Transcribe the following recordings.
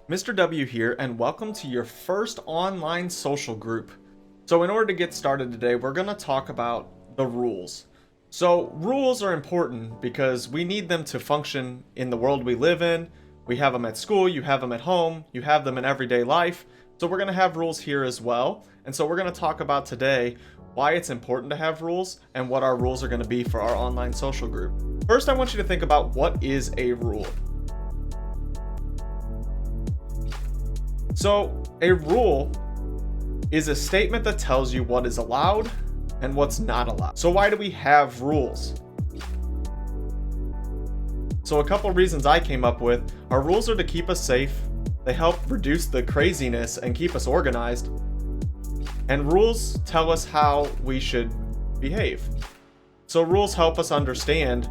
Mr. W here, and welcome to your first online social group. So in order to get started today, we're going to talk about the rules. So rules are important because we need them to function in the world we live in. We have them at school, you have them at home, you have them in everyday life. So we're going to have rules here as well. And so we're going to talk about today why it's important to have rules and what our rules are going to be for our online social group. First, I want you to think about what is a rule. So a rule is a statement that tells you what is allowed and what's not allowed. So why do we have rules? So a couple reasons I came up with are rules are to keep us safe. They help reduce the craziness and keep us organized. And rules tell us how we should behave. So rules help us understand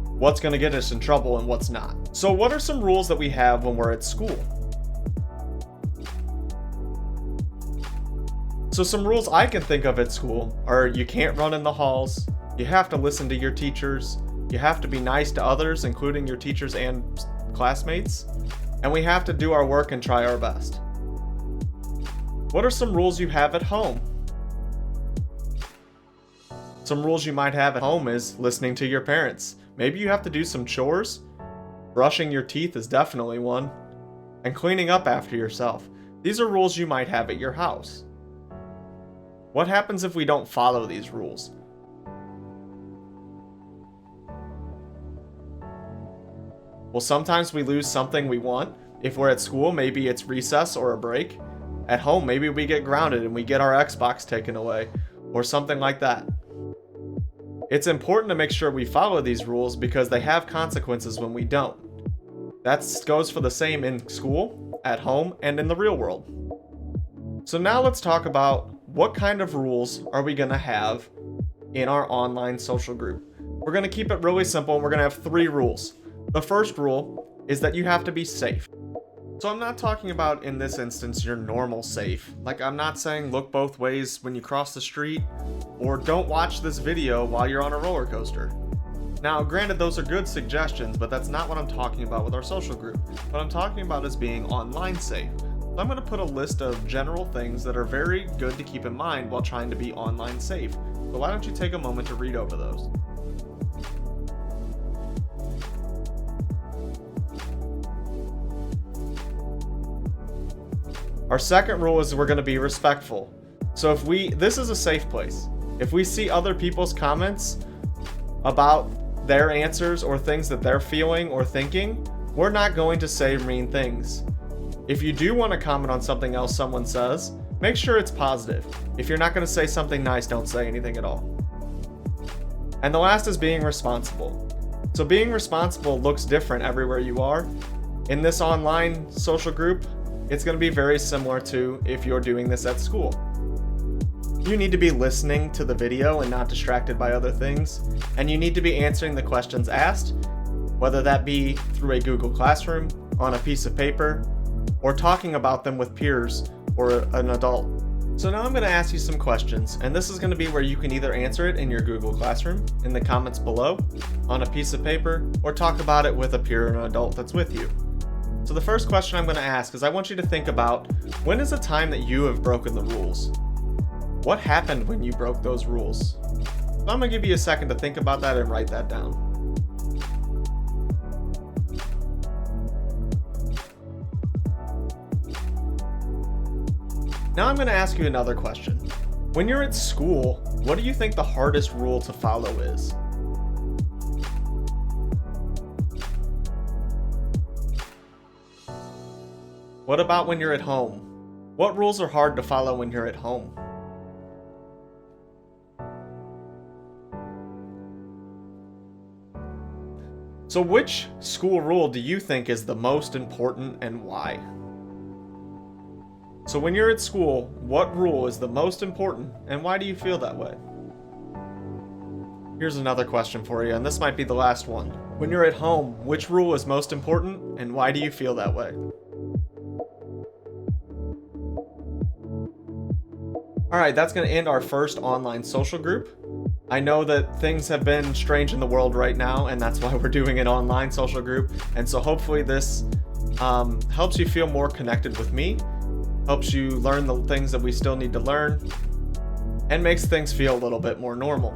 what's going to get us in trouble and what's not. So what are some rules that we have when we're at school? So some rules I can think of at school are you can't run in the halls, you have to listen to your teachers, you have to be nice to others, including your teachers and classmates, and we have to do our work and try our best. What are some rules you have at home? Some rules you might have at home is listening to your parents. Maybe you have to do some chores. Brushing your teeth is definitely one. And cleaning up after yourself. These are rules you might have at your house. What happens if we don't follow these rules? Well, sometimes we lose something we want. If we're at school, maybe it's recess or a break. At home, maybe we get grounded and we get our Xbox taken away, or something like that. It's important to make sure we follow these rules because they have consequences when we don't. That goes for the same in school, at home, and in the real world. So now let's talk about what kind of rules are we going to have in our online social group. We're going to keep it really simple, and we're going to have 3 rules. The first rule is that you have to be safe. So I'm not talking about, in this instance, your normal safe. Like, I'm not saying look both ways when you cross the street, or don't watch this video while you're on a roller coaster. Now, granted, those are good suggestions, but that's not what I'm talking about with our social group. What I'm talking about is being online safe. So I'm going to put a list of general things that are very good to keep in mind while trying to be online safe. So why don't you take a moment to read over those? Our second rule is we're going to be respectful. So this is a safe place. If we see other people's comments about their answers or things that they're feeling or thinking, we're not going to say mean things. If you do want to comment on something else someone says, make sure it's positive. If you're not going to say something nice, don't say anything at all. And the last is being responsible. So being responsible looks different everywhere you are. In this online social group, it's going to be very similar to if you're doing this at school. You need to be listening to the video and not distracted by other things, and you need to be answering the questions asked, whether that be through a Google Classroom, on a piece of paper, or talking about them with peers or an adult. So now I'm going to ask you some questions, and this is going to be where you can either answer it in your Google Classroom, in the comments below, on a piece of paper, or talk about it with a peer or an adult that's with you. So the first question I'm going to ask is I want you to think about, when is a time that you have broken the rules? What happened when you broke those rules? So I'm going to give you a second to think about that and write that down. Now I'm going to ask you another question. When you're at school, what do you think the hardest rule to follow is? What about when you're at home? What rules are hard to follow when you're at home? So which school rule do you think is the most important and why? So when you're at school, what rule is the most important and why do you feel that way? Here's another question for you, and this might be the last one. When you're at home, which rule is most important and why do you feel that way? Alright, that's going to end our first online social group. I know that things have been strange in the world right now, and that's why we're doing an online social group. And so hopefully this helps you feel more connected with me, helps you learn the things that we still need to learn, and makes things feel a little bit more normal.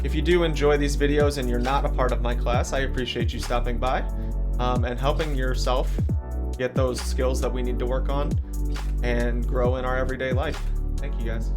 If you do enjoy these videos and you're not a part of my class, I appreciate you stopping by and helping yourself get those skills that we need to work on and grow in our everyday life. Thank you guys.